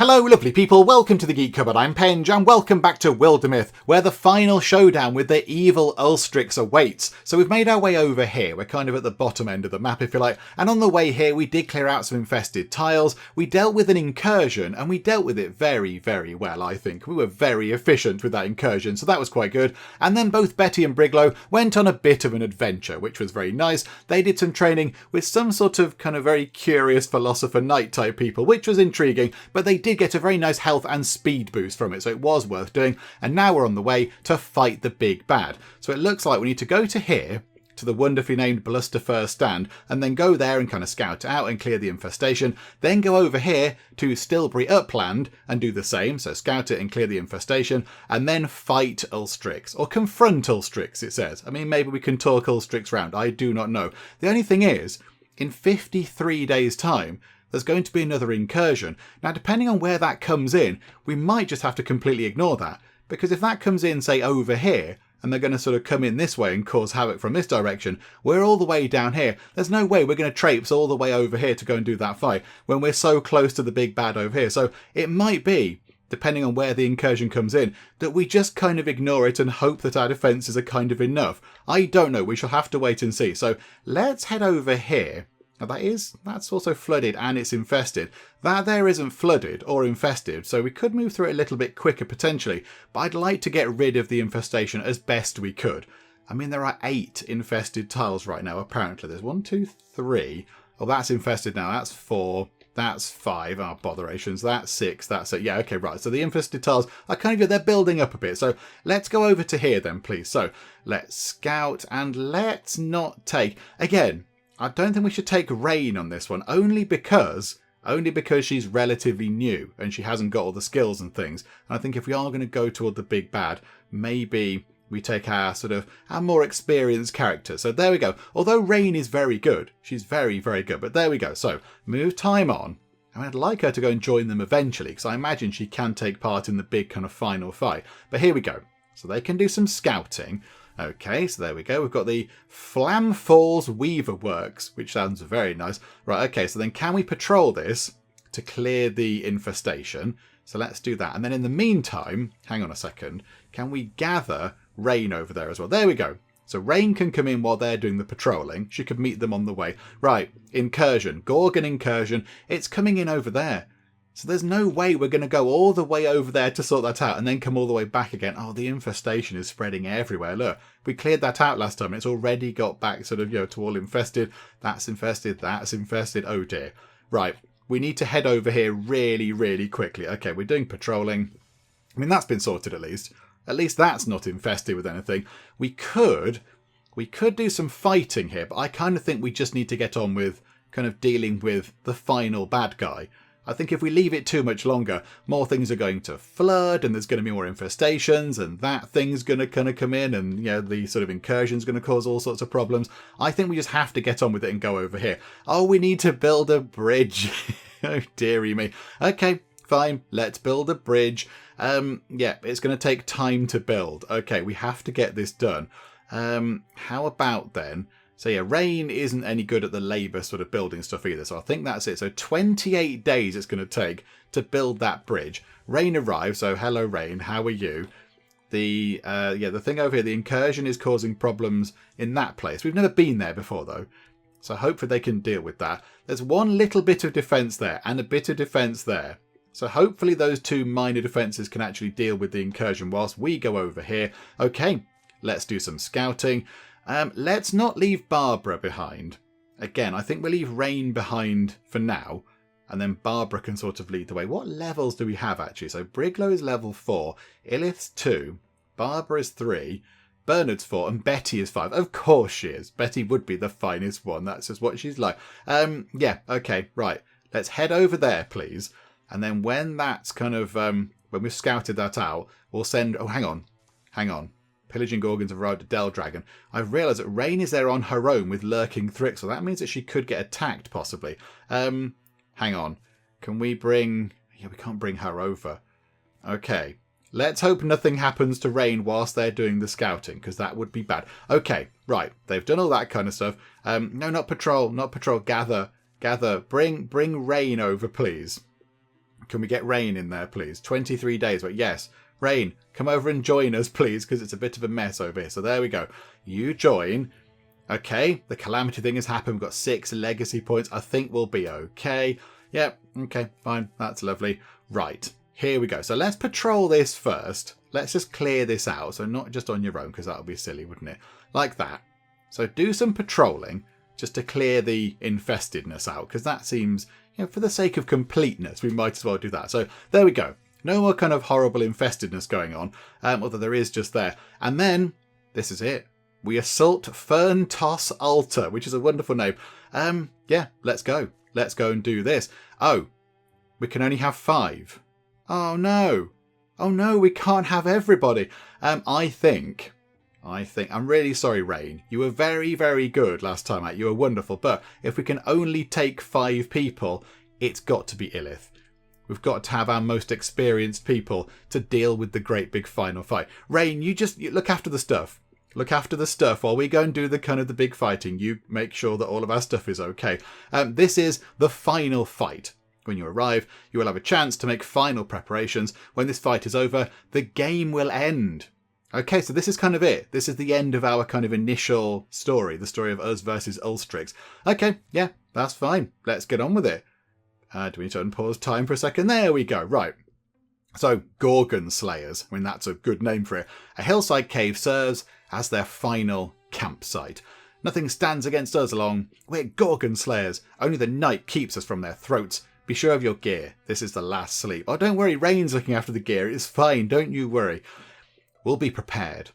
Hello lovely people, welcome to the Geek Cupboard, I'm Penge, and welcome back to Wildermyth, where the final showdown with the evil Ulstryx awaits. So we've made our way over here, we're kind of at the bottom end of the map if you like, and on the way here we did clear out some infested tiles, we dealt with an incursion, and we dealt with it very, very well I think. We were very efficient with that incursion, so that was quite good. And then both Betty and Briglow went on a bit of an adventure, which was very nice. They did some training with some sort of kind of very curious philosopher knight type people, which was intriguing, but they did get a very nice health and speed boost from it, so it was worth doing. And now we're on the way to fight the big bad. So it looks like we need to go to here, to the wonderfully named Bluster First Stand, and then go there and kind of scout it out and clear the infestation. Then go over here to Stilbury Upland and do the same, so scout it and clear the infestation, and then fight Ulstrix, or confront Ulstrix it says. I mean, maybe we can talk Ulstrix round, I do not know. The only thing is, in 53 days time, there's going to be another incursion. Now, depending on where that comes in, we might just have to completely ignore that. Because if that comes in, say, over here, and they're going to sort of come in this way and cause havoc from this direction, we're all the way down here. There's no way we're going to traipse all the way over here to go and do that fight when we're so close to the big bad over here. So it might be, depending on where the incursion comes in, that we just kind of ignore it and hope that our defences are kind of enough. I don't know. We shall have to wait and see. So let's head over here. Now that's also flooded and it's infested. That there isn't flooded or infested, so we could move through it a little bit quicker potentially, but I'd like to get rid of the infestation as best we could. I mean, there are 8 infested tiles right now, apparently. There's 1, 2, 3. Oh, that's infested now. That's 4. That's 5. Oh, botherations. That's 6. That's it. Yeah, okay, right. So the infested tiles are kind of, they're building up a bit. So let's go over to here then, please. So let's scout and let's not take... Again, I don't think we should take Rain on this one, only because she's relatively new and she hasn't got all the skills and things. And I think if we are going to go toward the big bad, maybe we take our more experienced character. So there we go. Although Rain is very good, she's very, very good. But there we go. So move time on. And I'd like her to go and join them eventually, because I imagine she can take part in the big kind of final fight. But here we go. So they can do some scouting. Okay, so there we go. We've got the Flam Falls Weaver Works, which sounds very nice. Right, okay, so then can we patrol this to clear the infestation? So let's do that. And then in the meantime, hang on a second, can we gather Rain over there as well? There we go. So Rain can come in while they're doing the patrolling. She could meet them on the way. Right, incursion, Gorgon incursion. It's coming in over there. So there's no way we're going to go all the way over there to sort that out and then come all the way back again. Oh, the infestation is spreading everywhere. Look, we cleared that out last time. It's already got back sort of, to all infested. That's infested. That's infested. Oh dear. Right. We need to head over here really, really quickly. Okay, we're doing patrolling. I mean, that's been sorted at least. At least that's not infested with anything. We could do some fighting here, but I kind of think we just need to get on with kind of dealing with the final bad guy. I think if we leave it too much longer, more things are going to flood and there's going to be more infestations and that thing's going to kind of come in and, the sort of incursion's going to cause all sorts of problems. I think we just have to get on with it and go over here. Oh, we need to build a bridge. Oh, dearie me. Okay, fine. Let's build a bridge. Yeah, it's going to take time to build. Okay, we have to get this done. How about then... So yeah, Rain isn't any good at the labour sort of building stuff either. So I think that's it. So 28 days it's going to take to build that bridge. Rain arrives. So hello, Rain. How are you? The thing over here, the incursion is causing problems in that place. We've never been there before though. So hopefully they can deal with that. There's one little bit of defence there and a bit of defence there. So hopefully those 2 minor defences can actually deal with the incursion whilst we go over here. Okay, let's do some scouting. Let's not leave Barbara behind. Again, I think we'll leave Rain behind for now. And then Barbara can sort of lead the way. What levels do we have actually? So Briglow is level 4. Illith's 2. Barbara is 3. Bernard's 4. And Betty is 5. Of course she is. Betty would be the finest one. That's just what she's like. Yeah, okay, right. Let's head over there, please. And then when that's kind of... when we've scouted that out, we'll send... Oh, hang on. Pillaging Gorgons have arrived at Del Dragon. I've realised that Rain is there on her own with lurking Thrix, so that means that she could get attacked, possibly. Hang on. Can we bring... Yeah, we can't bring her over. Okay. Let's hope nothing happens to Rain whilst they're doing the scouting, because that would be bad. Okay, right. They've done all that kind of stuff. No, not patrol. Gather. Bring Rain over, please. Can we get Rain in there, please? 23 days. But yes, Rain, come over and join us, please, because it's a bit of a mess over here. So there we go. You join. Okay, the calamity thing has happened. We've got 6 legacy points. I think we'll be okay. Yep, okay, fine. That's lovely. Right, here we go. So let's patrol this first. Let's just clear this out. So not just on your own, because that would be silly, wouldn't it? Like that. So do some patrolling just to clear the infestedness out, because that seems, you know, for the sake of completeness, we might as well do that. So there we go. No more kind of horrible infestedness going on, although there is just there. And then, this is it. We assault Fern Toss Altar, which is a wonderful name. Yeah, let's go. Let's go and do this. Oh, we can only have 5. Oh no. Oh no, we can't have everybody. I think, I'm really sorry, Rain. You were very, very good last time out. You were wonderful. But if we can only take 5 people, it's got to be Illith. We've got to have our most experienced people to deal with the great big final fight. Rain, you look after the stuff. Look after the stuff while we go and do the kind of the big fighting. You make sure that all of our stuff is okay. This is the final fight. When you arrive, you will have a chance to make final preparations. When this fight is over, the game will end. Okay, so this is kind of it. This is the end of our kind of initial story, the story of us versus Ulstrix. Okay, yeah, that's fine. Let's get on with it. Do we need to unpause time for a second? There we go. Right. So, Gorgon Slayers. I mean, that's a good name for it. A hillside cave serves as their final campsite. Nothing stands against us along. We're Gorgon Slayers. Only the night keeps us from their throats. Be sure of your gear. This is the last sleep. Oh, don't worry. Rain's looking after the gear. It's fine. Don't you worry. We'll be prepared.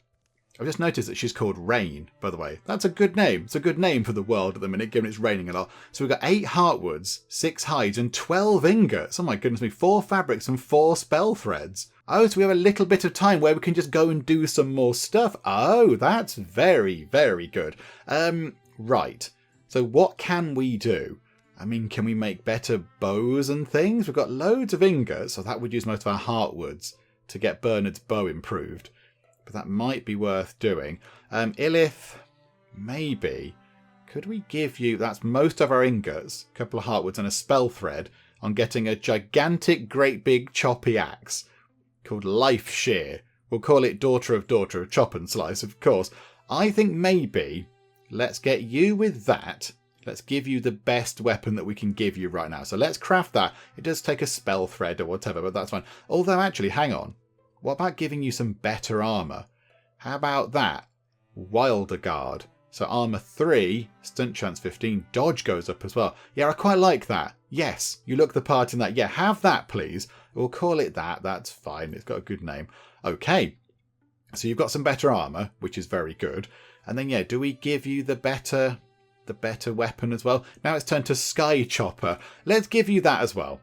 I've just noticed that she's called Rain, by the way. That's a good name. It's a good name for the world at the minute, given it's raining a lot. So we've got 8 heartwoods, 6 hides, and 12 ingots. Oh my goodness me, 4 fabrics and 4 spell threads. Oh, so we have a little bit of time where we can just go and do some more stuff. Oh, that's very, very good. Right. So what can we do? I mean, can we make better bows and things? We've got loads of ingots, so that would use most of our heartwoods to get Bernard's bow improved. But that might be worth doing. Illith, maybe. Could we give you... That's most of our ingots, a couple of heartwoods and a spell thread on getting a gigantic, great big choppy axe called Life Shear. We'll call it Daughter of Chop and Slice, of course. I think maybe let's get you with that. Let's give you the best weapon that we can give you right now. So let's craft that. It does take a spell thread or whatever, but that's fine. Although, actually, hang on. What about giving you some better armour? How about that? Wilder Guard. So armour 3, stunt chance 15, dodge goes up as well. Yeah, I quite like that. Yes, you look the part in that. Yeah, have that, please. We'll call it that. That's fine. It's got a good name. Okay. So you've got some better armour, which is very good. And then, yeah, do we give you the better weapon as well? Now it's turned to Sky Chopper. Let's give you that as well.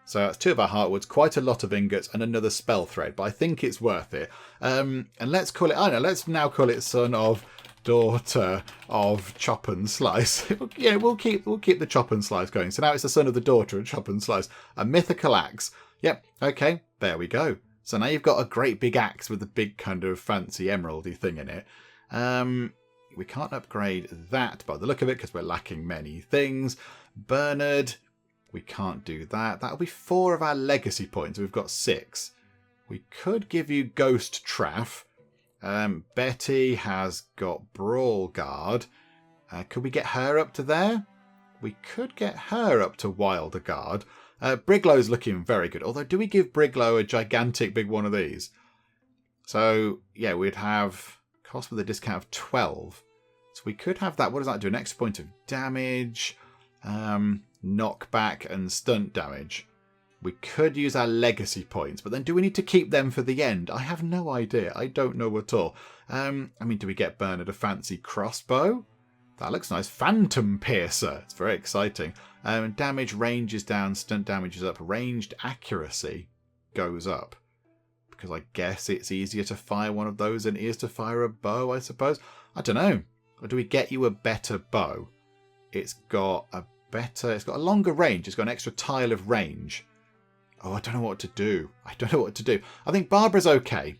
So that's 2 of our heartwoods, quite a lot of ingots, and another spell thread. But I think it's worth it. And let's call it... I know. Let's now call it Son of Daughter of Chop and Slice. Yeah, we'll keep the Chop and Slice going. So now it's the son of the daughter of Chop and Slice. A mythical axe. Yep. Okay. There we go. So now you've got a great big axe with a big kind of fancy emeraldy thing in it. We can't upgrade that by the look of it because we're lacking many things. Bernard... We can't do that. That'll be 4 of our legacy points. We've got 6. We could give you Ghost Traff. Betty has got Brawl Guard. Could we get her up to there? We could get her up to Wilder Guard. Briglow's looking very good. Although, do we give Briglow a gigantic big one of these? So, yeah, we'd have cost with a discount of 12. So we could have that. What does that do? An extra point of damage. Knockback and stunt damage. We could use our legacy points, but then do we need to keep them for the end? I have no idea. I don't know at all. I mean, do we get Bernard a fancy crossbow? That looks nice. Phantom Piercer. It's very exciting. Damage range is down, stunt damage is up. Ranged accuracy goes up. Because I guess it's easier to fire one of those than it is to fire a bow, I suppose. I don't know. Or do we get you a better bow? It's got a longer range. It's got an extra tile of range. Oh, I don't know what to do. I think Barbara's okay.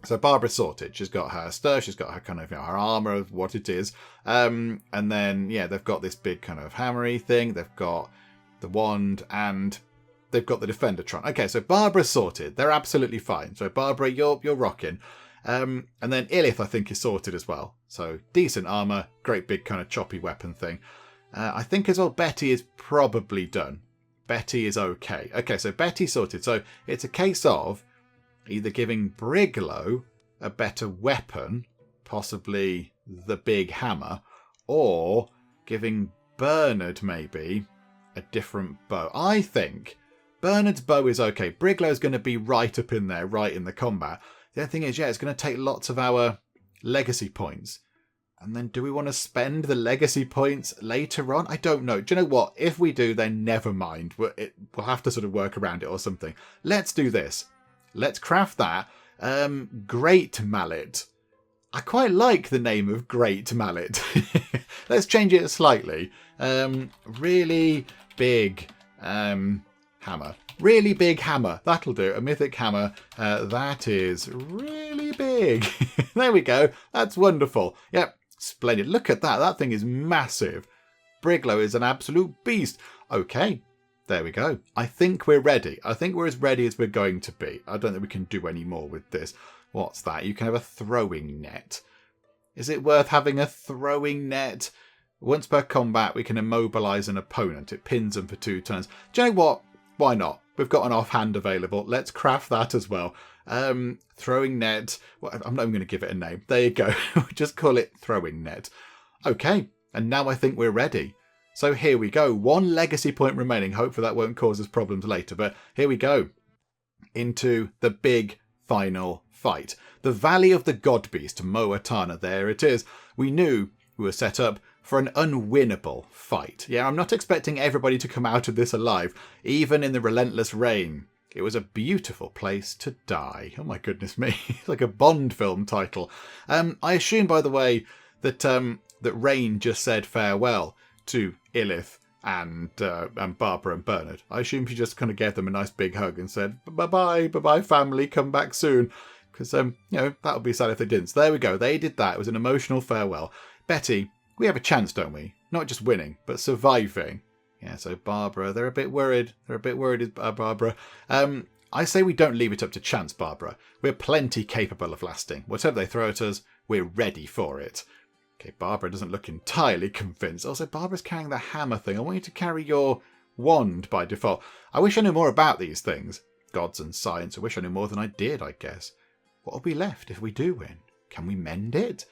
So Barbara's sorted. She's got her stuff. She's got her kind of, her armour of what it is. And then, yeah, they've got this big kind of hammery thing. They've got the wand and they've got the Defendertron. Okay, so Barbara's sorted. They're absolutely fine. So Barbara, you're rocking. And then Illith, I think, is sorted as well. So decent armor, great big kind of choppy weapon thing. I think as well Betty is probably done. Betty is okay. Okay, so Betty's sorted. So it's a case of either giving Briglow a better weapon, possibly the big hammer, or giving Bernard maybe a different bow. I think Bernard's bow is okay. Briglow's going to be right up in there, right in the combat. The other thing is, yeah, it's going to take lots of our legacy points. And then do we want to spend the legacy points later on? I don't know. Do you know what? If we do, then never mind. We'll have to sort of work around it or something. Let's do this. Let's craft that. Great Mallet. I quite like the name of Great Mallet. Let's change it slightly. Really big hammer. Really big hammer. That'll do. A mythic hammer. That is really big. There we go. That's wonderful. Yep. Splendid. Look at that. That thing is massive. Briglow is an absolute beast. Okay. There we go. I think we're ready. I think we're as ready as we're going to be. I don't think we can do any more with this. What's that? You can have a throwing net. Is it worth having a throwing net? Once per combat, we can immobilize an opponent. It pins them for 2 turns. Do you know what? Why not? We've got an offhand available. Let's craft that as well. Throwing net. Well, I'm not even going to give it a name. There you go. Just call it throwing net. Okay. And now I think we're ready. So here we go. 1 legacy point remaining. Hopefully that won't cause us problems later. But here we go. Into the big final fight. The Valley of the God Beast, Moatana. There it is. We knew we were set up for an unwinnable fight. Yeah, I'm not expecting everybody to come out of this alive. Even in the relentless rain. It was a beautiful place to die. Oh my goodness me. It's like a Bond film title. I assume, by the way, that that Rain just said farewell to Illith and Barbara and Bernard. I assume she just kind of gave them a nice big hug and said, bye-bye family, come back soon. Because, that would be sad if they didn't. So there we go. They did that. It was an emotional farewell. Betty, we have a chance, don't we? Not just winning, but surviving. Yeah, so Barbara, they're a bit worried. Barbara. I say we don't leave it up to chance, Barbara. We're plenty capable of lasting. Whatever they throw at us, we're ready for it. Okay, Barbara doesn't look entirely convinced. Also, Barbara's carrying the hammer thing. I want you to carry your wand by default. I wish I knew more about these things. Gods and science. I wish I knew more than I did, I guess. What will be left if we do win? Can we mend it?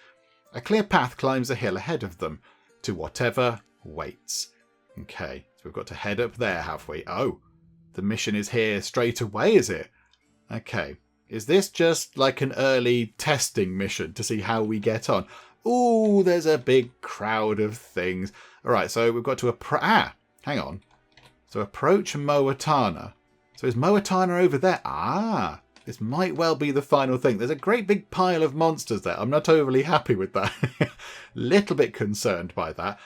A clear path climbs a hill ahead of them to whatever waits. Okay, so we've got to head up there, have we? Oh, the mission is here straight away, is it? Okay, is this just like an early testing mission to see how we get on? Ooh, there's a big crowd of things. All right, so we've got to hang on. So approach Moatana. So is Moatana over there? Ah, this might well be the final thing. There's a great big pile of monsters there. I'm not overly happy with that. Little bit concerned by that.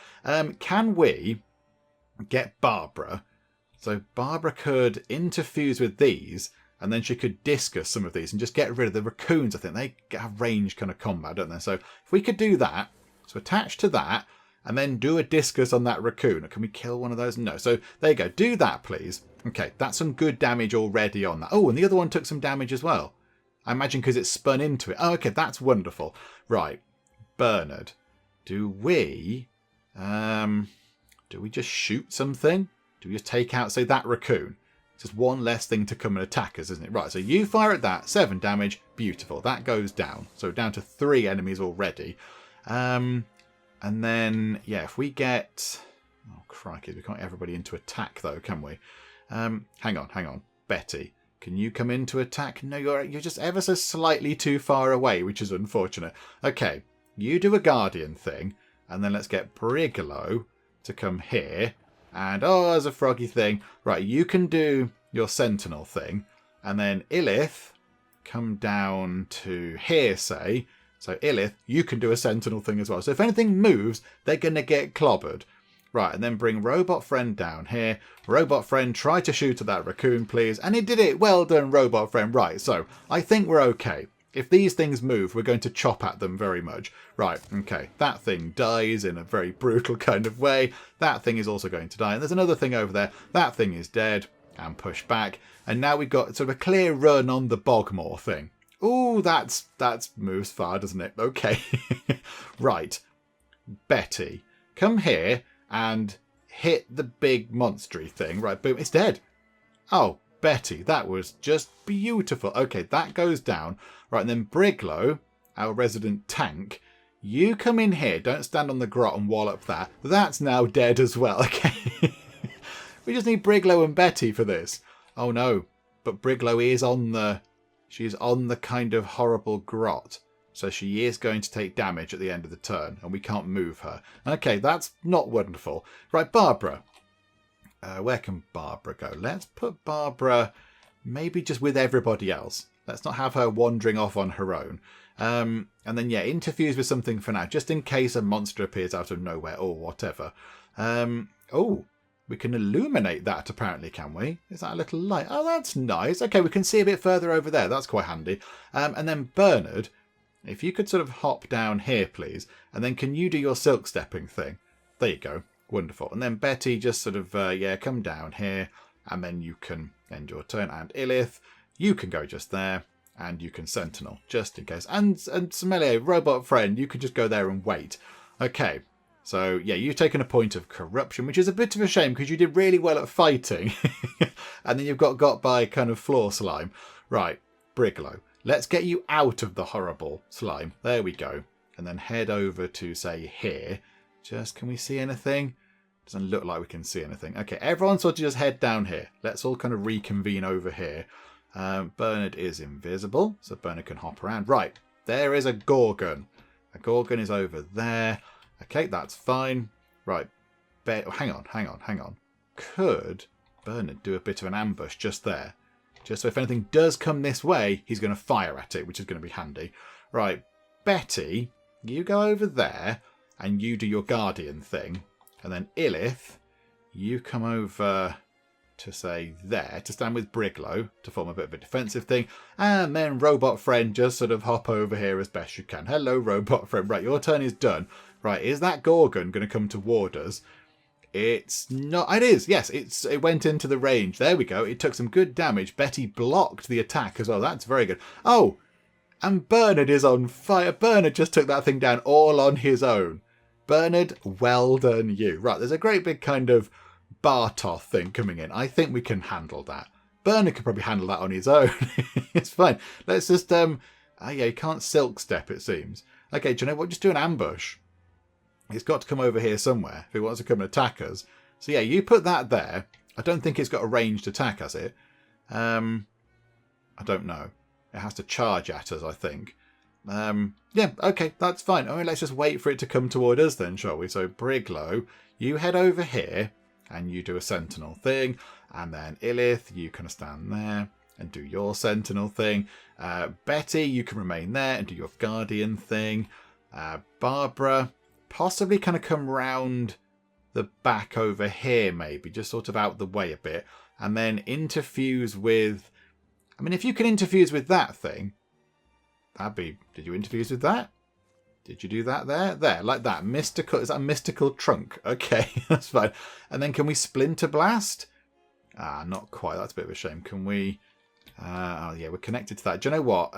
Can we get Barbara? So Barbara could interfuse with these, and then she could discus some of these and just get rid of the raccoons. I think they have range kind of combat, don't they? So if we could do that, so attach to that, and then do a discus on that raccoon. Can we kill one of those? No. So there you go. Do that, please. Okay, that's some good damage already on that. Oh, and the other one took some damage as well. I imagine because it spun into it. Oh, okay, that's wonderful. Right, Bernard. Do we just shoot something? Do we just take out, say, that raccoon? It's just one less thing to come and attack us, isn't it? Right, so you fire at that. 7 damage. Beautiful. That goes down. So down to 3 enemies already. And then, yeah, if we get... Oh, crikey. We can't get everybody into attack, though, can we? Hang on. Betty, can you come into attack? No, you're just ever so slightly too far away, which is unfortunate. Okay, you do a guardian thing, and then let's get Briglow to come here. And, oh, there's a froggy thing. Right, you can do your sentinel thing. And then Illith, come down to here, say. So Illith, you can do a sentinel thing as well. So if anything moves, they're going to get clobbered. Right, and then bring Robot Friend down here. Robot Friend, try to shoot at that raccoon, please. And he did it. Well done, Robot Friend. Right, so I think we're okay. If these things move, we're going to chop at them very much. Right, okay. That thing dies in a very brutal kind of way. That thing is also going to die. And there's another thing over there. That thing is dead. and push back. And now we've got sort of a clear run on the Bogmore thing. Ooh, that's moves far, doesn't it? Okay. Right. Betty, come here and hit the big monstery thing. Right, boom, it's dead. Oh, Betty, that was just beautiful. Okay, that goes down. Right, and then Briglow, our resident tank, you come in here. Don't stand on the grot and wallop that. That's now dead as well. Okay. We just need Briglow and Betty for this. Oh no, but Briglow is on the... She's on the kind of horrible grot. So she is going to take damage at the end of the turn, and we can't move her. Okay, that's not wonderful. Right, Barbara. Where can Barbara go? Let's put Barbara maybe just with everybody else. Let's not have her wandering off on her own. And then, yeah, interfuse with something for now, just in case a monster appears out of nowhere or whatever. Oh, we can illuminate that apparently, can we? Is that a little light? Oh, that's nice. Okay, we can see a bit further over there. That's quite handy. And then Bernard, if you could sort of hop down here, please. And then can you do your silk stepping thing? There you go. Wonderful. And then Betty, just sort of, come down here. And then you can end your turn. And Illith, you can go just there. And you can sentinel, just in case. And Sommelier, robot friend, you can just go there and wait. Okay. So, yeah, you've taken a point of corruption, which is a bit of a shame because you did really well at fighting. And then you've got by kind of floor slime. Right, Briglow, let's get you out of the horrible slime. There we go. And then head over to, say, here. Just, can we see anything? Doesn't look like we can see anything. Okay, everyone sort of just head down here. Let's all kind of reconvene over here. Bernard is invisible, so Bernard can hop around. Right, there is a Gorgon. A Gorgon is over there. Okay, that's fine. Right. Hang on. Could Bernard do a bit of an ambush just there? Just so if anything does come this way, he's going to fire at it, which is going to be handy. Right. Betty, you go over there and you do your guardian thing. And then Illith, you come over to, say, there to stand with Briglow to form a bit of a defensive thing. And then Robot Friend, just sort of hop over here as best you can. Hello, Robot Friend. Right, your turn is done. Right, is that Gorgon going to come toward us? It's not. It is. Yes, it went into the range. There we go. It took some good damage. Betty blocked the attack as well. That's very good. Oh, and Bernard is on fire. Bernard just took that thing down all on his own. Bernard, well done you. Right, there's a great big kind of Bartoth thing coming in. I think we can handle that. Bernard could probably handle that on his own. It's fine. Let's just, yeah, you can't silk step, it seems. Okay, do you know what? Just do an ambush. It's got to come over here somewhere if it wants to come and attack us. So yeah, you put that there. I don't think it's got a ranged attack, has it? I don't know. It has to charge at us, I think. Yeah, okay, that's fine. I mean, let's just wait for it to come toward us then, shall we? So Briglow, you head over here and you do a sentinel thing. And then Illith, you kind of stand there and do your sentinel thing. Betty, you can remain there and do your guardian thing. Barbara, possibly kind of come round the back over here, maybe, just sort of out the way a bit. And then interfuse with... I mean, if you can interfuse with that thing, that'd be... Did you interfuse with that? Did you do that there? There, like that. Mystical... Is that a mystical trunk? Okay, that's fine. And then can we splinter blast? Ah, not quite. That's a bit of a shame. Can we... oh, yeah, we're connected to that. Do you know what?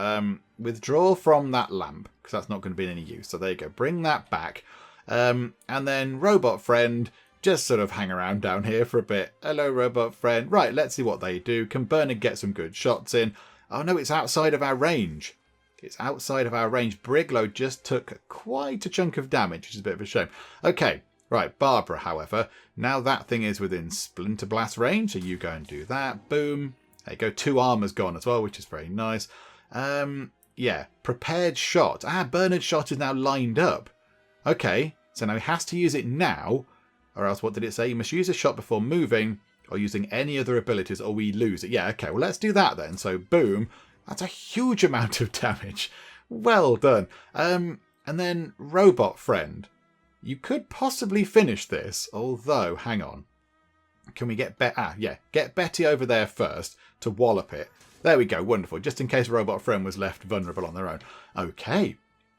Withdraw from that lamp, because that's not going to be any use. So there you go. Bring that back. And then Robot Friend, just sort of hang around down here for a bit. Hello, Robot Friend. Right, let's see what they do. Can Bernard get some good shots in? Oh, no, it's outside of our range. It's outside of our range. Briglow just took quite a chunk of damage, which is a bit of a shame. Okay, right, Barbara, however. Now that thing is within Splinter Blast range, so you go and do that. Boom. There you go. 2 armor's gone as well, which is very nice. Yeah, prepared shot. Ah, Bernard's shot is now lined up. Okay, so now he has to use it now, or else what did it say? You must use a shot before moving or using any other abilities or we lose it. Yeah, okay, well, let's do that then. So, boom. That's a huge amount of damage. Well done. And then Robot Friend. You could possibly finish this, although, hang on. Can we get get Betty over there first to wallop it. There we go, wonderful. Just in case Robot Friend was left vulnerable on their own. Okay,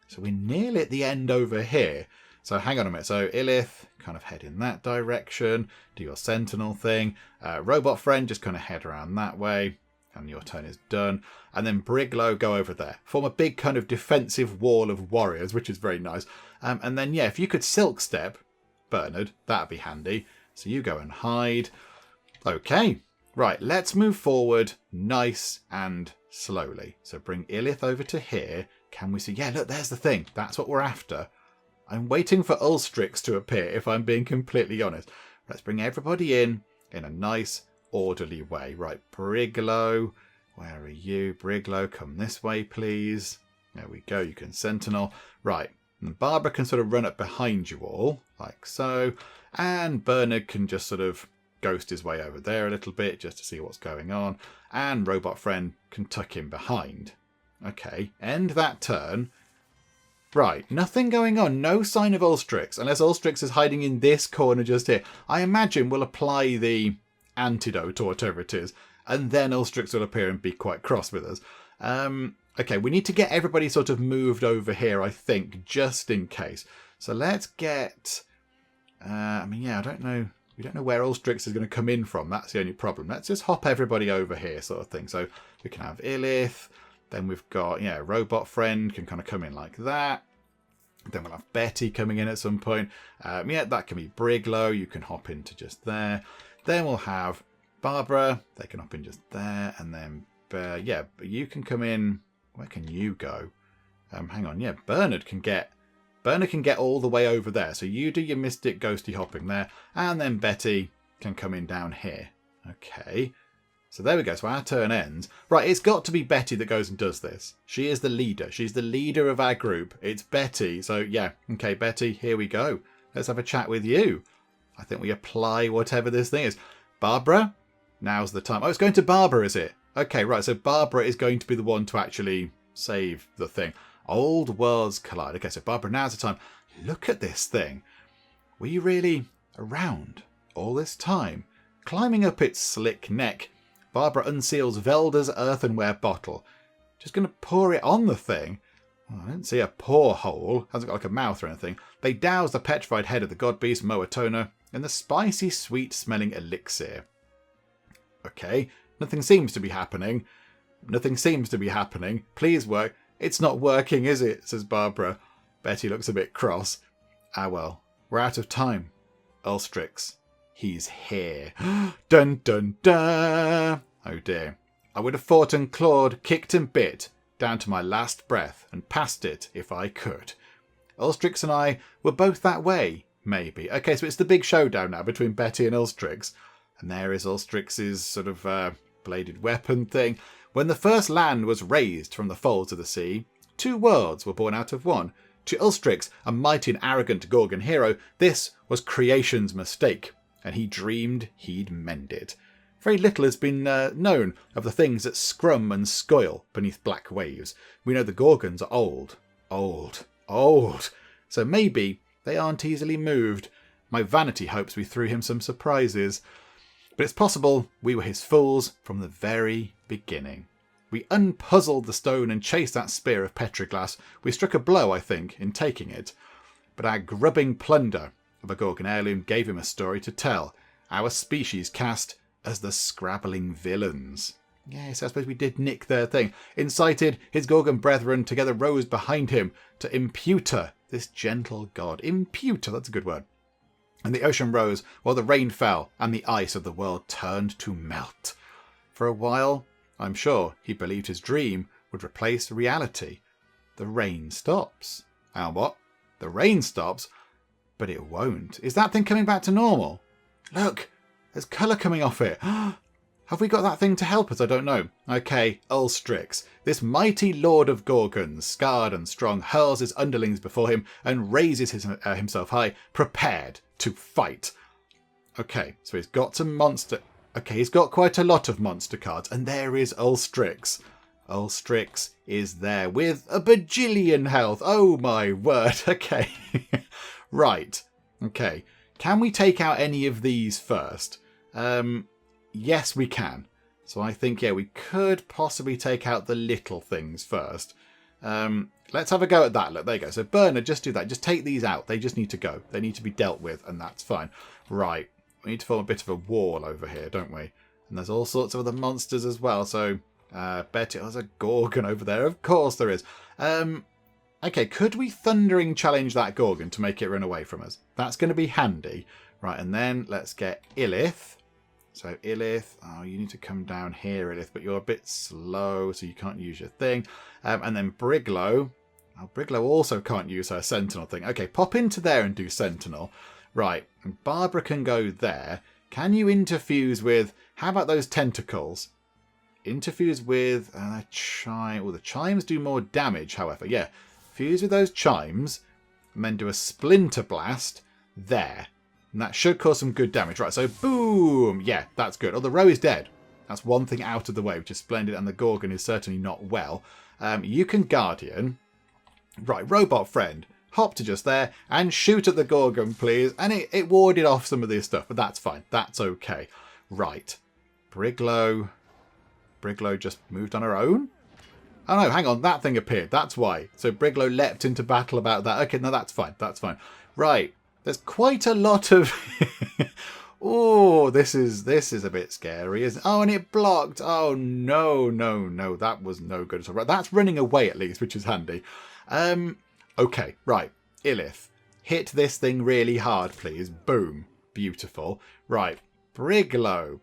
so we're nearly at the end over here. So hang on a minute. So Illith, kind of head in that direction. Do your sentinel thing. Robot friend, just kind of head around that way. And your turn is done. And then Briglow, go over there. Form a big kind of defensive wall of warriors, which is very nice. And then, yeah, if you could silk step Bernard, that'd be handy. So you go and hide. Okay. Right, let's move forward nice and slowly. So bring Illith over to here. Can we see? Yeah, look, there's the thing. That's what we're after. I'm waiting for Ulstryx to appear, if I'm being completely honest. Let's bring everybody in a nice, orderly way. Right, Briglow, where are you? Briglow, come this way, please. There we go, you can sentinel. Right, and Barbara can sort of run up behind you all, like so. And Bernard can just sort of ghost his way over there a little bit, just to see what's going on. And Robot Friend can tuck him behind. Okay, end that turn. Right, nothing going on. No sign of Ulstrix, unless Ulstrix is hiding in this corner just here. I imagine we'll apply the antidote or whatever it is, and then Ulstrix will appear and be quite cross with us. Okay, we need to get everybody sort of moved over here, I think, just in case. So let's get... I mean, yeah, I don't know. We don't know where Ulstrix is going to come in from. That's the only problem. Let's just hop everybody over here sort of thing. So we can have Illith. Then we've got, yeah, Robot Friend can kind of come in like that. Then we'll have Betty coming in at some point. Yeah, that can be Briglow. You can hop into just there. Then we'll have Barbara. They can hop in just there. And then, yeah, you can come in. Where can you go? Hang on. Yeah, Bernard can get all the way over there. So you do your Mystic Ghosty hopping there. And then Betty can come in down here. Okay. So there we go. So our turn ends. Right, it's got to be Betty that goes and does this. She is the leader. She's the leader of our group. It's Betty. So yeah, okay, Betty, here we go. Let's have a chat with you. I think we apply whatever this thing is. Barbara, now's the time. Oh, it's going to Barbara, is it? Okay, right. So Barbara is going to be the one to actually save the thing. Old worlds collide. Okay, so Barbara, now's the time. Look at this thing. Were you really around all this time? Climbing up its slick neck, Barbara unseals Velda's earthenware bottle. Just going to pour it on the thing. Oh, I didn't see a pour hole. Hasn't got like a mouth or anything. They douse the petrified head of the god beast Moatona in the spicy, sweet-smelling elixir. Okay, nothing seems to be happening. Nothing seems to be happening. Please work. It's not working, is it? Says Barbara. Betty looks a bit cross. Ah well, we're out of time. Ulstrix. He's here. Dun dun dun! Oh dear. I would have fought and clawed, kicked and bit, down to my last breath, and passed it if I could. Ulstrix and I were both that way, maybe. Okay, so it's the big showdown now between Betty and Ulstrix. And there is Ulstrix's sort of bladed weapon thing. When the first land was raised from the folds of the sea, 2 worlds were born out of one. To Ulstrix, a mighty and arrogant Gorgon hero, this was creation's mistake, and he dreamed he'd mend it. Very little has been known of the things that scrum and scoil beneath black waves. We know the Gorgons are old, old, old, so maybe they aren't easily moved. My vanity hopes we threw him some surprises. But it's possible we were his fools from the very beginning. We unpuzzled the stone and chased that spear of petroglass. We struck a blow, I think, in taking it. But our grubbing plunder of a Gorgon heirloom gave him a story to tell. Our species cast as the scrabbling villains. Yes, I suppose we did nick their thing. Incited, his Gorgon brethren together rose behind him to imputer this gentle god. Imputer, that's a good word. And the ocean rose while the rain fell and the ice of the world turned to melt. For a while, I'm sure he believed his dream would replace reality. The rain stops. And what? The rain stops? But it won't. Is that thing coming back to normal? Look, there's colour coming off it. Have we got that thing to help us? I don't know. Okay, Ulstrix, this mighty lord of Gorgons, scarred and strong, hurls his underlings before him and raises himself high, prepared to fight. Okay, so he's got some monster... Okay, he's got quite a lot of monster cards, and there is Ulstrix. Ulstrix is there with a bajillion health. Oh my word, okay. Right, okay. Can we take out any of these first? Yes, we can. So I think, yeah, we could possibly take out the little things first. Let's have a go at that. Look, there you go. So Bernard, just do that. Just take these out. They just need to go. They need to be dealt with, and that's fine. Right. We need to form a bit of a wall over here, don't we? And there's all sorts of other monsters as well. So, Betty, there's a Gorgon over there. Of course there is. Okay, could we Thundering Challenge that Gorgon to make it run away from us? That's going to be handy. Right, and then let's get Illith. So Illith, oh, you need to come down here, Illith, but you're a bit slow, so you can't use your thing. And then Briglow. Oh, Briglow also can't use her Sentinel thing. Okay, pop into there and do Sentinel. Right, and Barbara can go there. Can you interfuse with... How about those tentacles? Interfuse with chime. Well, the chimes do more damage, however. Yeah, fuse with those chimes, and then do a Splinter Blast there. And that should cause some good damage. Right, so boom! Yeah, that's good. Oh, the row is dead. That's one thing out of the way, which is splendid. And the Gorgon is certainly not well. You can Guardian. Right, robot friend. Hop to just there and shoot at the Gorgon, please. And it warded off some of this stuff, but that's fine. That's okay. Right. Briglow. Briglow just moved on her own? Oh no, hang on. That thing appeared. That's why. So Briglow leapt into battle about that. Okay, no, that's fine. That's fine. Right. There's quite a lot of... Oh, this is a bit scary. Oh, and it blocked. Oh, no. That was no good at all. Right, that's running away at least, which is handy. Okay, right. Illith. Hit this thing really hard, please. Boom. Beautiful. Right. Briglow.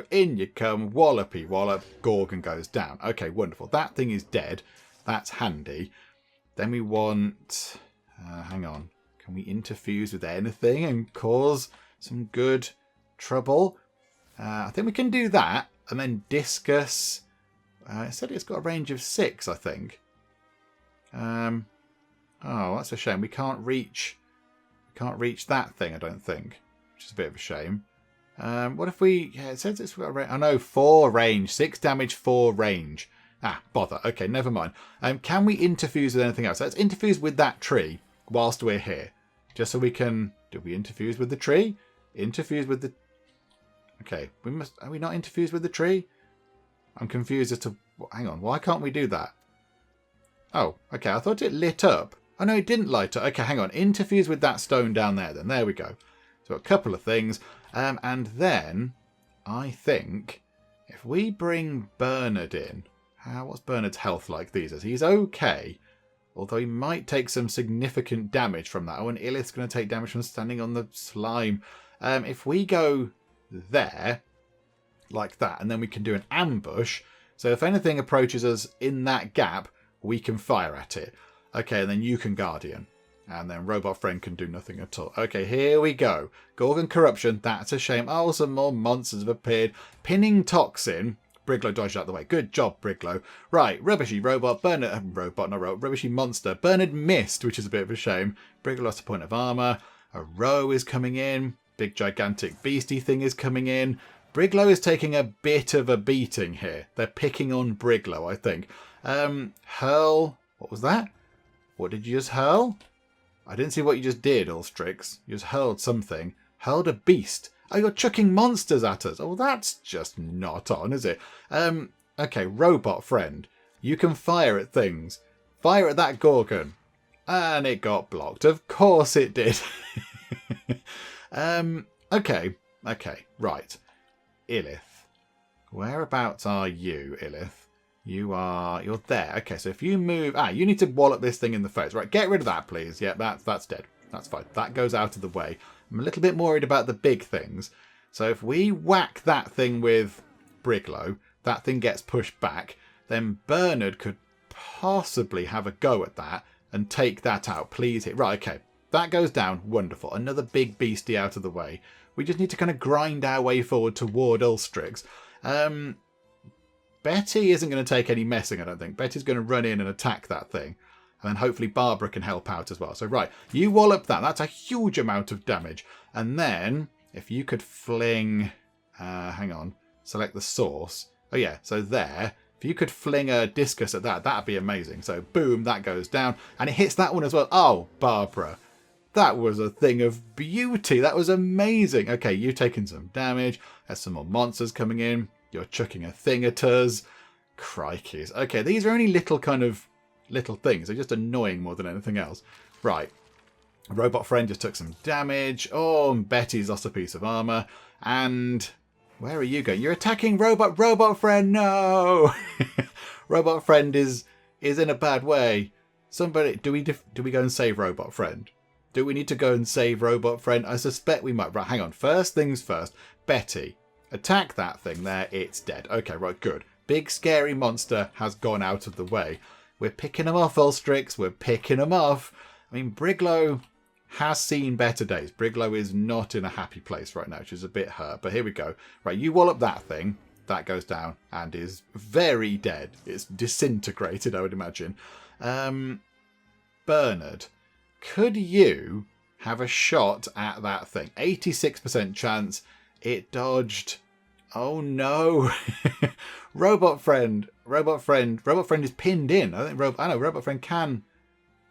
In you come. Wallopy wallop. Gorgon goes down. Okay, wonderful. That thing is dead. That's handy. Then we want... hang on. Can we interfuse with anything and cause some good trouble? I think we can do that. And then Discus. It said it's got a range of 6, I think. Oh, that's a shame. We can't reach that thing, I don't think. Which is a bit of a shame. What if we... Yeah, it says it's got a range... Oh, no, 4 range. 6 damage, 4 range. Ah, bother. Okay, never mind. Can we interfuse with anything else? Let's interfuse with that tree whilst we're here. Just so we can... Do we interfuse with the tree? Interfuse with the... Okay, we must... Are we not interfused with the tree? I'm confused as to... Hang on, why can't we do that? Oh, okay, I thought it lit up. Oh, no, it didn't light up. Okay, hang on. Interfuse with that stone down there then. There we go. So a couple of things. And then, I think, if we bring Bernard in... What's Bernard's health like these days? He's okay. Although he might take some significant damage from that. Oh, and Illith's going to take damage from standing on the slime. If we go there, like that, and then we can do an ambush. So if anything approaches us in that gap, we can fire at it. Okay, and then you can Guardian. And then Robot Friend can do nothing at all. Okay, here we go. Gorgon Corruption. That's a shame. Oh, some more monsters have appeared. Pinning Toxin. Briglow dodged out the way. Good job, Briglow. Right, Rubbishy Robot. Bernard... Robot, not Robot. Rubbishy Monster. Bernard missed, which is a bit of a shame. Briglow lost a point of armour. A row is coming in. Big gigantic beastie thing is coming in. Briglow is taking a bit of a beating here. They're picking on Briglow, I think. Hurl. What was that? What did you just hurl? I didn't see what you just did, Ulstrix. You just hurled something. Hurled a beast. Oh, you're chucking monsters at us. Oh, that's just not on, is it? Okay, Robot Friend. You can fire at things. Fire at that Gorgon. And it got blocked. Of course it did. Okay, right. Illith. Whereabouts are you, Illith? You're there. Okay, so if you move... you need to wallop this thing in the face. Right, get rid of that, please. Yeah, that's dead. That's fine. That goes out of the way. I'm a little bit worried about the big things. So if we whack that thing with Briglow, that thing gets pushed back, then Bernard could possibly have a go at that and take that out. Please hit. Right, okay. That goes down. Wonderful. Another big beastie out of the way. We just need to kind of grind our way forward toward Ulstrix. Betty isn't going to take any messing, I don't think. Betty's going to run in and attack that thing. And then hopefully Barbara can help out as well. So, right, you wallop that. That's a huge amount of damage. And then, if you could fling... hang on. Select the source. Oh, yeah. So there. If you could fling a discus at that, that'd be amazing. So, boom, that goes down. And it hits that one as well. Oh, Barbara. That was a thing of beauty. That was amazing. Okay, you've taken some damage. There's some more monsters coming in. You're chucking a thing at us. Crikeys. Okay, these are only little things. They're just annoying more than anything else. Right. Robot friend just took some damage. Oh, and Betty's lost a piece of armor. And where are you going? You're attacking robot friend. No. Robot friend is in a bad way. Somebody, do we go and save robot friend? Do we need to go and save robot friend? I suspect we might. Right, hang on. First things first. Betty, attack that thing there. It's dead. Okay, right, good. Big scary monster has gone out of the way. We're picking him off, Ulstrix. We're picking him off. I mean, Briglow has seen better days. Briglow is not in a happy place right now. She's a bit hurt. But here we go. Right, you wallop that thing. That goes down and is very dead. It's disintegrated, I would imagine. Bernard, could you have a shot at that thing? 86% chance. It dodged. Oh no. Robot friend is pinned in. I think robot friend can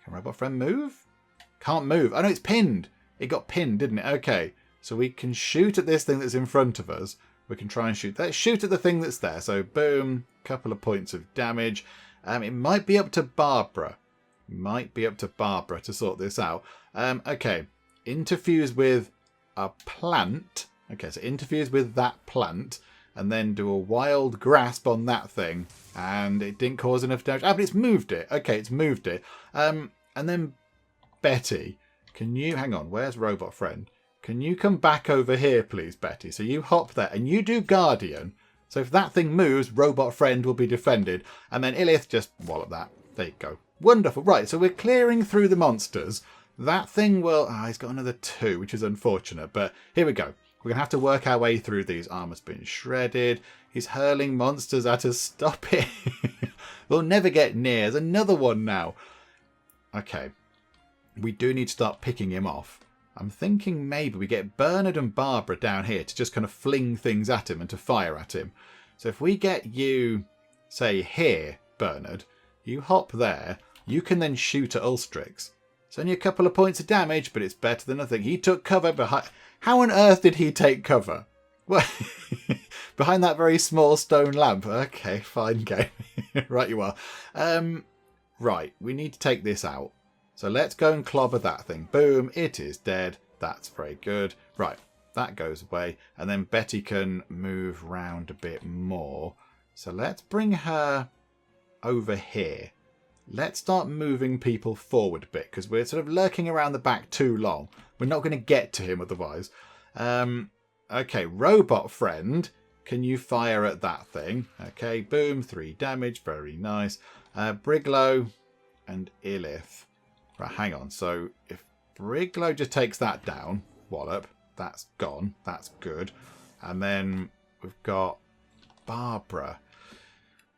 robot friend move? Can't move. Oh no, it's pinned. It got pinned, didn't it? Okay. So we can shoot at this thing that's in front of us. We can try and shoot. Let's shoot at the thing that's there. So boom, couple of points of damage. It might be up to Barbara. To sort this out. Okay. Interfuse with a plant. Okay, so interfuse with that plant. And then do a wild grasp on that thing. And it didn't cause enough damage. Ah, but it's moved it. Okay, it's moved it. And then Betty, can you... Hang on, where's Robot Friend? Can you come back over here, please, Betty? So you hop there and you do Guardian. So if that thing moves, Robot Friend will be defended. And then Illith, just wallop that. There you go. Wonderful. Right, so we're clearing through the monsters. That thing will... Ah, he's got another 2, which is unfortunate. But here we go. We're going to have to work our way through these. Armor's been shredded. He's hurling monsters at us. Stop it. We'll never get near. There's another one now. Okay. We do need to start picking him off. I'm thinking maybe we get Bernard and Barbara down here to just kind of fling things at him and to fire at him. So if we get you, say, here, Bernard, you hop there, you can then shoot at Ulstrix. It's only a couple of points of damage, but it's better than nothing. He took cover behind... How on earth did he take cover? Well, behind that very small stone lamp. Okay, fine game. Right you are. Right, we need to take this out. So let's go and clobber that thing. Boom, it is dead. That's very good. Right, that goes away. And then Betty can move round a bit more. So let's bring her over here. Let's start moving people forward a bit because we're sort of lurking around the back too long. We're not going to get to him otherwise. Okay, Robot Friend, can you fire at that thing? Okay, boom, 3 damage. Very nice. Briglow and Illith. Right, hang on. So if Briglow just takes that down, wallop, that's gone. That's good. And then we've got Barbara.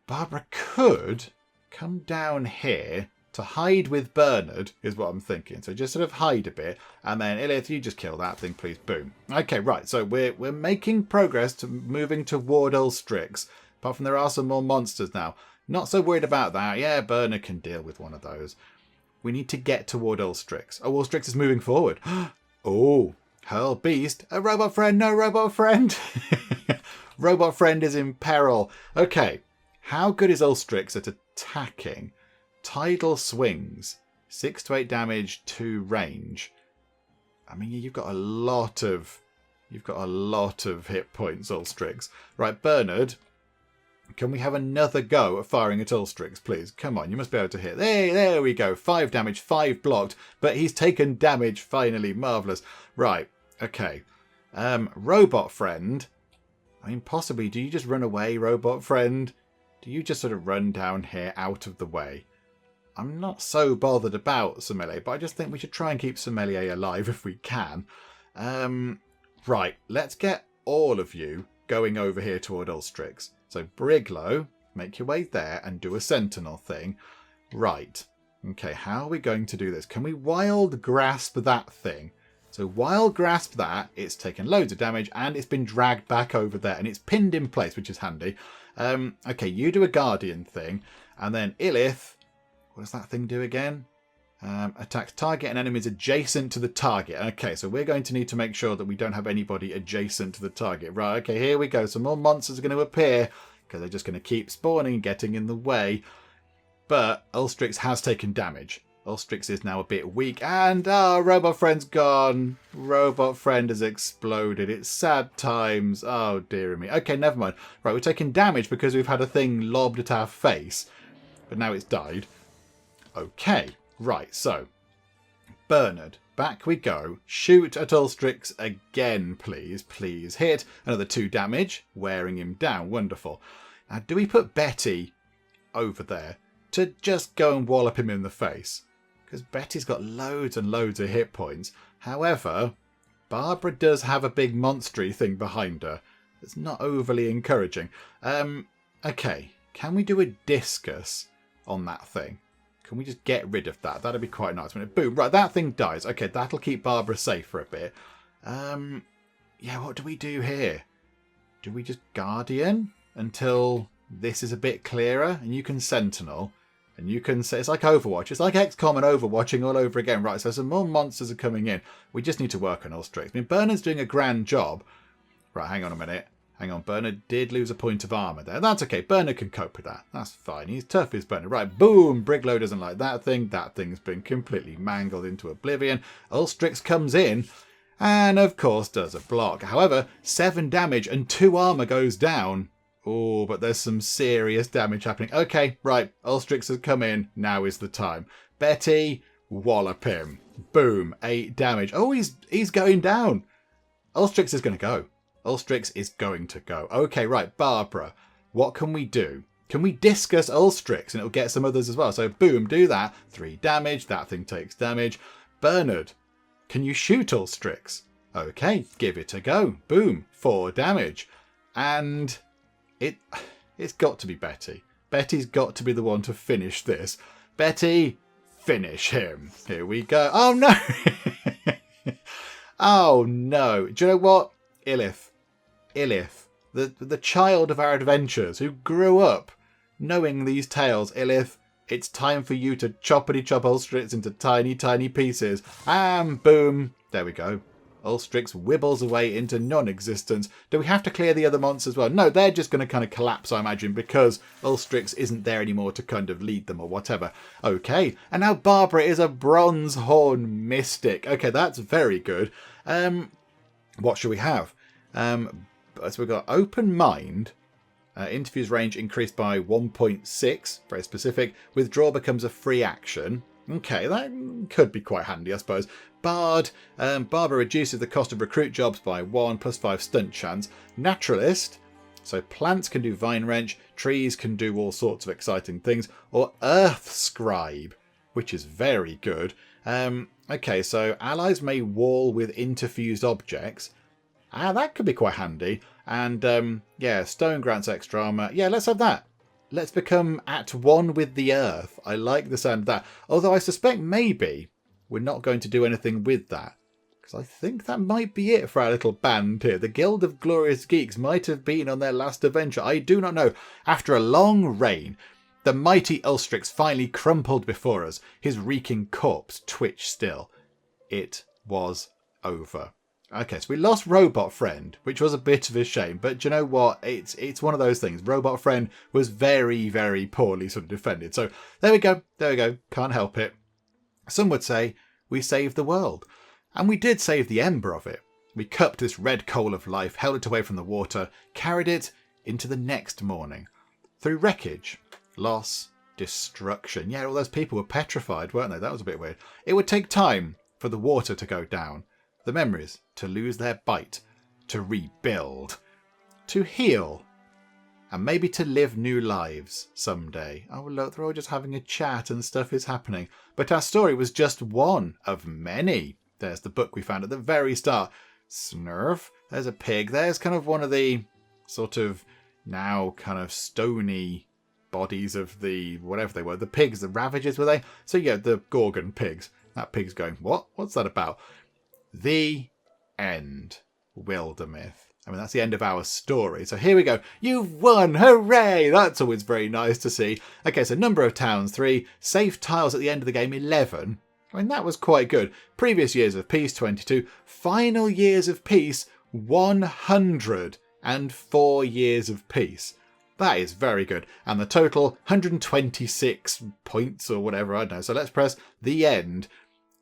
Barbara could come down here to hide with Bernard, is what I'm thinking. So just sort of hide a bit. And then, Illith, you just kill that thing, please. Boom. Okay, right. So we're making progress to moving toward Ulstrix. Apart from there are some more monsters now. Not so worried about that. Yeah, Bernard can deal with one of those. We need to get toward Ulstrix. Oh, Ulstrix is moving forward. Oh, Hurl Beast. A Robot Friend. No Robot Friend. Robot Friend is in peril. Okay. How good is Ulstrix at attacking? Tidal swings. 6 to 8 damage, 2 range. I mean, you've got a lot of hit points, Ulstrix. Right, Bernard. Can we have another go at firing at Ulstrix, please? Come on, you must be able to hit. There we go. 5 damage, 5 blocked. But he's taken damage, finally. Marvellous. Right, okay. Robot Friend. I mean, possibly, do you just run away, Robot Friend? Do you just sort of run down here out of the way? I'm not so bothered about Sommelier, but I just think we should try and keep Sommelier alive if we can. Right, let's get all of you going over here toward Ulstrix. So Briglow, make your way there and do a sentinel thing. Right. Okay, how are we going to do this? Can we wild grasp that thing? So wild grasp that, it's taken loads of damage and it's been dragged back over there and it's pinned in place, which is handy. Okay, you do a guardian thing and then Illith, what does that thing do again? Attacks target and enemies adjacent to the target. Okay, so we're going to need to make sure that we don't have anybody adjacent to the target. Right, okay, here we go. Some more monsters are going to appear. because they're just going to keep spawning and getting in the way. But Ulstrix has taken damage. Ulstrix is now a bit weak, and Robot Friend's gone. Robot Friend has exploded. It's sad times. Oh, dear me. Okay, never mind. Right, we're taking damage because we've had a thing lobbed at our face, but now it's died. Okay, right, so Bernard, back we go. Shoot at Ulstrix again, please. Please hit. Another 2 damage, wearing him down. Wonderful. Now, do we put Betty over there to just go and wallop him in the face? Because Betty's got loads and loads of hit points. However, Barbara does have a big monstery thing behind her. It's not overly encouraging. Okay, can we do a discus on that thing? Can we just get rid of that? That'd be quite nice. Boom, right, that thing dies. Okay, that'll keep Barbara safe for a bit. Yeah, what do we do here? Do we just Guardian until this is a bit clearer? And you can Sentinel. And you can say, it's like Overwatch. It's like XCOM and Overwatching all over again. Right, so some more monsters are coming in. We just need to work on Ulstrix. I mean, Bernard's doing a grand job. Right, hang on a minute. Hang on, Bernard did lose a point of armour there. That's okay. Bernard can cope with that. That's fine. He's tough as Bernard. Right, boom. Briglow doesn't like that thing. That thing's been completely mangled into oblivion. Ulstrix comes in and, of course, does a block. However, 7 damage and 2 armour goes down. Oh, but there's some serious damage happening. Okay, right. Ulstrix has come in. Now is the time. Betty, wallop him. Boom. 8 damage. Oh, he's going down. Ulstrix is going to go. Ulstrix is going to go. Okay, right. Barbara, what can we do? Can we discus Ulstrix and it'll get some others as well? So, boom, do that. 3 damage. That thing takes damage. Bernard, can you shoot Ulstrix? Okay, give it a go. Boom. 4 damage. And it's got to be Betty. Betty's got to be the one to finish this. Betty, finish him. Here we go. Oh, no. Oh, no. Do you know what? Illith, the child of our adventures who grew up knowing these tales. Illith, it's time for you to choppity chop Ulstrix into tiny, tiny pieces. And boom. There we go. Ulstrix wibbles away into non-existence. Do we have to clear the other monsters as well? No, they're just going to kind of collapse, I imagine, because Ulstrix isn't there anymore to kind of lead them or whatever. Okay, and now Barbara is a Bronze Horn Mystic. Okay, that's very good. What should we have? So we've got Open Mind. Interviews range increased by 1.6, very specific. Withdraw becomes a free action. Okay, that could be quite handy, I suppose. Bard. Barbara reduces the cost of recruit jobs by 1, plus 5 stunt chance. Naturalist. So plants can do vine wrench, trees can do all sorts of exciting things. Or Earth Scribe, which is very good. Okay, so allies may wall with interfused objects. That could be quite handy. And yeah, stone grants extra armor. Yeah, let's have that. Let's become at one with the earth. I like the sound of that. Although I suspect maybe we're not going to do anything with that. Because I think that might be it for our little band here. The Guild of Glorious Geeks might have been on their last adventure. I do not know. After a long reign, the mighty Ulstrix finally crumpled before us. His reeking corpse twitched still. It was over. Okay, so we lost Robot Friend, which was a bit of a shame. But do you know what? It's one of those things. Robot Friend was very, very poorly sort of defended. So there we go. There we go. Can't help it. Some would say we saved the world. And we did save the ember of it. We cupped this red coal of life, held it away from the water, carried it into the next morning. Through wreckage, loss, destruction. Yeah, all those people were petrified, weren't they? That was a bit weird. It would take time for the water to go down. The memories to lose their bite, to rebuild, to heal, and maybe to live new lives someday. Oh, look, they're all just having a chat and stuff is happening. But our story was just one of many. There's the book we found at the very start. Snurf. There's a pig. There's kind of one of the sort of now kind of stony bodies of the whatever they were. The pigs, the Ravagers, were they? So yeah, the Gorgon pigs. That pig's going, what? What's that about? The end. Wildermyth. I mean, that's the end of our story. So here we go. You've won! Hooray! That's always very nice to see. Okay, so number of towns, 3. Safe tiles at the end of the game, 11. I mean, that was quite good. Previous years of peace, 22. Final years of peace, 104 years of peace. That is very good. And the total, 126 points or whatever, I don't know. So let's press the end.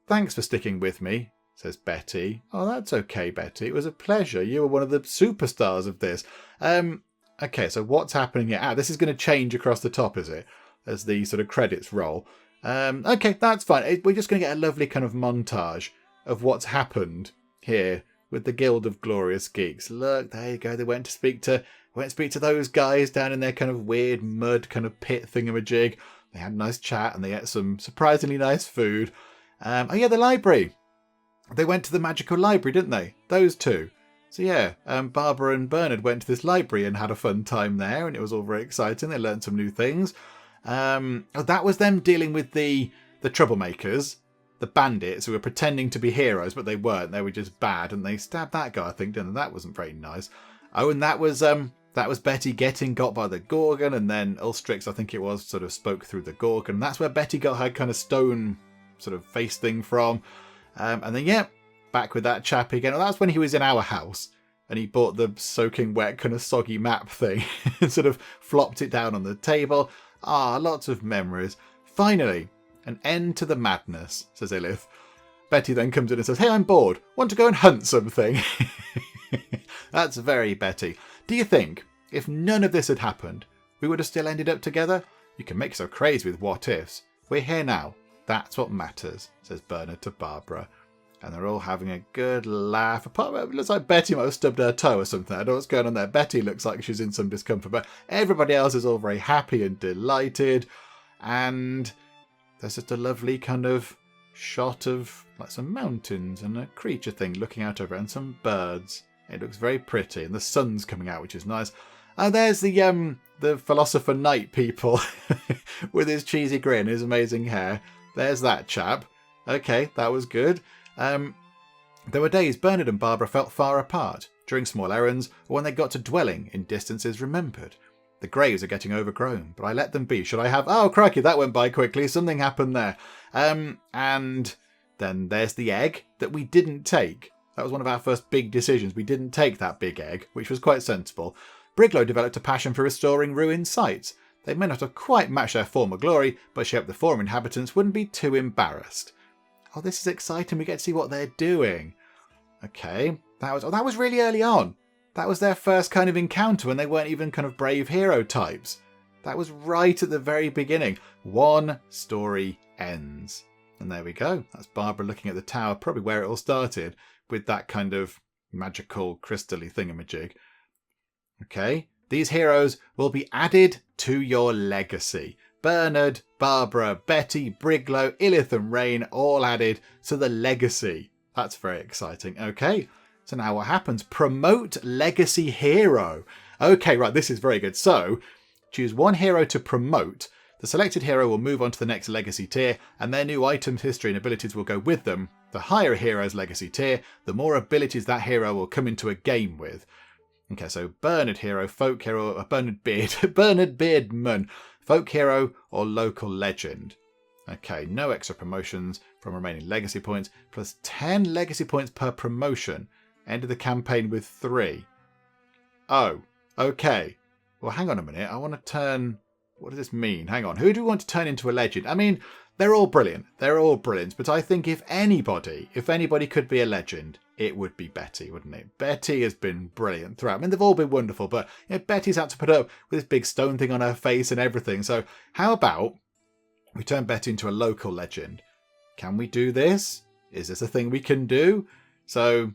Thanks for sticking with me, says Betty. Oh, that's okay, Betty. It was a pleasure. You were one of the superstars of this. Okay, so what's happening here? Ah, this is going to change across the top, is it? As the sort of credits roll. Okay, that's fine. We're just going to get a lovely kind of montage of what's happened here with the Guild of Glorious Geeks. Look, there you go. They went to speak to those guys down in their kind of weird mud kind of pit thingamajig. They had a nice chat and they ate some surprisingly nice food. Oh yeah, the library. They went to the magical library, didn't they? Those two. So yeah, Barbara and Bernard went to this library and had a fun time there, and it was all very exciting. They learned some new things. That was them dealing with the troublemakers, the bandits who were pretending to be heroes, but they weren't. They were just bad, and they stabbed that guy, I think, didn't they? That wasn't very nice. Oh, and that was Betty getting got by the Gorgon, and then Ulstrix, I think it was, sort of spoke through the Gorgon. That's where Betty got her kind of stone sort of face thing from. And then, yeah, back with that chap again. Well, that's when he was in our house, and he bought the soaking wet kind of soggy map thing and sort of flopped it down on the table. Ah, lots of memories. Finally, an end to the madness, says Ilith. Betty then comes in and says, hey, I'm bored. Want to go and hunt something? That's very Betty. Do you think, if none of this had happened, we would have still ended up together? You can make yourself crazy with what ifs. We're here now. That's what matters, says Bernard to Barbara. And they're all having a good laugh. Apart from it looks like Betty might have stubbed her toe or something. I don't know what's going on there. Betty looks like she's in some discomfort, but everybody else is all very happy and delighted. And there's just a lovely kind of shot of like some mountains and a creature thing looking out over it and some birds. It looks very pretty, and the sun's coming out, which is nice. There's the Philosopher Knight people with his cheesy grin, his amazing hair. There's that chap. Okay, that was good. There were days Bernard and Barbara felt far apart, during small errands, or when they got to dwelling in distances remembered. The graves are getting overgrown, but I let them be. Should I have... Oh, crikey, that went by quickly. Something happened there. And then there's the egg that we didn't take. That was one of our first big decisions. We didn't take that big egg, which was quite sensible. Briglow developed a passion for restoring ruined sites. They may not have quite matched their former glory, but she hoped the former inhabitants wouldn't be too embarrassed. Oh, this is exciting. We get to see what they're doing. Okay. That was really early on. That was their first kind of encounter when they weren't even kind of brave hero types. That was right at the very beginning. One story ends. And there we go. That's Barbara looking at the tower, probably where it all started, with that kind of magical crystal-y thingamajig. Okay. These heroes will be added to your legacy. Bernard, Barbara, Betty, Briglow, Ilith and Rain all added to the legacy. That's very exciting. Okay, so now what happens? Promote legacy hero. Okay, right, this is very good. So, choose one hero to promote. The selected hero will move on to the next legacy tier, and their new items, history and abilities will go with them. The higher a hero's legacy tier, the more abilities that hero will come into a game with. Okay, so Bernard hero, folk hero, Bernard Beard, Bernard Beardman, folk hero or local legend. Okay, no extra promotions from remaining legacy points, plus 10 legacy points per promotion. End of the campaign with 3. Oh, okay. Well, hang on a minute. I want to turn... What does this mean? Hang on. Who do we want to turn into a legend? I mean, they're all brilliant. They're all brilliant. But I think if anybody could be a legend, it would be Betty, wouldn't it? Betty has been brilliant throughout. I mean, they've all been wonderful, but you know, Betty's had to put up with this big stone thing on her face and everything. So how about we turn Betty into a local legend? Can we do this? Is this a thing we can do? So,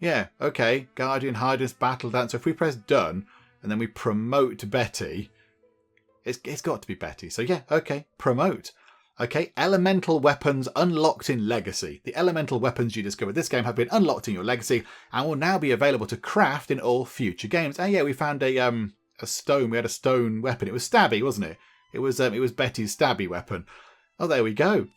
yeah, okay. Guardian, Hardness, Battle Dance. So if we press done and then we promote Betty... It's got to be Betty. So yeah, okay, promote. Okay, elemental weapons unlocked in Legacy. The elemental weapons you discovered this game have been unlocked in your Legacy and will now be available to craft in all future games. Oh yeah, we found a stone. We had a stone weapon. It was stabby, wasn't it? It was Betty's stabby weapon. Oh, there we go.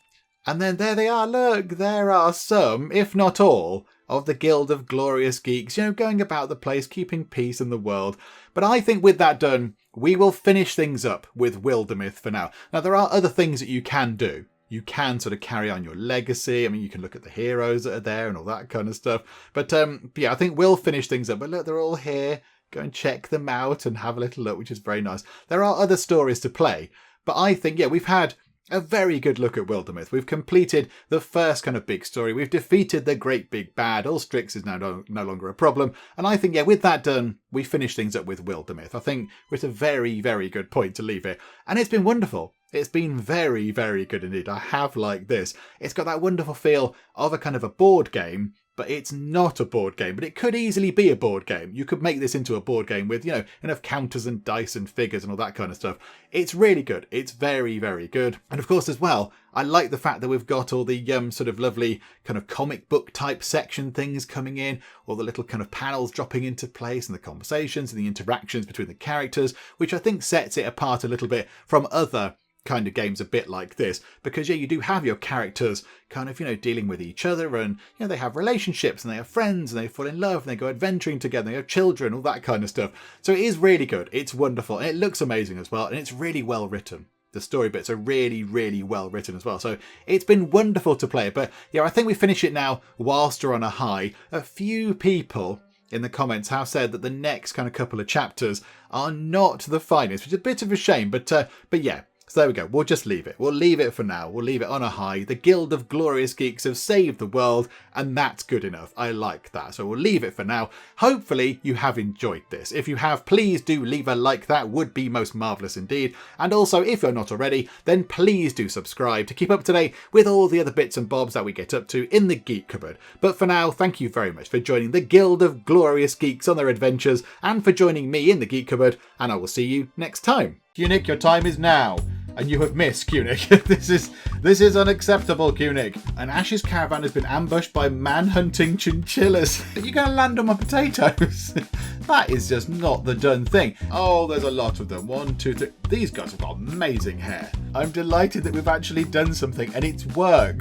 And then there they are. Look, there are some, if not all, of the Guild of Glorious Geeks, you know, going about the place, keeping peace in the world. But I think with that done, we will finish things up with Wildermyth for now. Now, there are other things that you can do. You can sort of carry on your legacy. I mean, you can look at the heroes that are there and all that kind of stuff. But yeah, I think we'll finish things up. But look, they're all here go and check them out and have a little look, which is very nice. There are other stories to play, but I think, yeah, we've had a very good look at Wildermyth. We've completed the first kind of big story. We've defeated the great big bad. Ulstryx is now no longer a problem. And I think, yeah, with that done, we finish things up with Wildermyth. I think we're at a very, very good point to leave it. And it's been wonderful. It's been very, very good indeed. I have liked this. It's got that wonderful feel of a kind of a board game, but it's not a board game, but it could easily be a board game. You could make this into a board game with, you know, enough counters and dice and figures and all that kind of stuff. It's really good. It's very, very good. And of course, as well, I like the fact that we've got all the sort of lovely kind of comic book type section things coming in, all the little kind of panels dropping into place and the conversations and the interactions between the characters, which I think sets it apart a little bit from other kind of games a bit like this, because yeah, you do have your characters kind of, you know, dealing with each other, and you know, they have relationships and they have friends and they fall in love and they go adventuring together, they have children, all that kind of stuff. So it is really good. It's wonderful and it looks amazing as well, and it's really well written. The story bits are really, really well written as well. So it's been wonderful to play. But yeah, I think we finish it now whilst we're on a high. A few people in the comments have said that the next kind of couple of chapters are not the finest, which is a bit of a shame, but yeah. So there we go. We'll just leave it. We'll leave it for now. We'll leave it on a high. The Guild of Glorious Geeks have saved the world, and that's good enough. I like that. So we'll leave it for now. Hopefully you have enjoyed this. If you have, please do leave a like. That would be most marvellous indeed. And also, if you're not already, then please do subscribe to keep up to date with all the other bits and bobs that we get up to in the Geek Cupboard. But for now, thank you very much for joining the Guild of Glorious Geeks on their adventures, and for joining me in the Geek Cupboard, and I will see you next time. Kunik, your time is now. And you have missed, Kunik. This is unacceptable, Kunik. An Ash's caravan has been ambushed by man-hunting chinchillas. Are you going to land on my potatoes? That is just not the done thing. Oh, there's a lot of them. 1, 2, 3. These guys have got amazing hair. I'm delighted that we've actually done something and it's worked.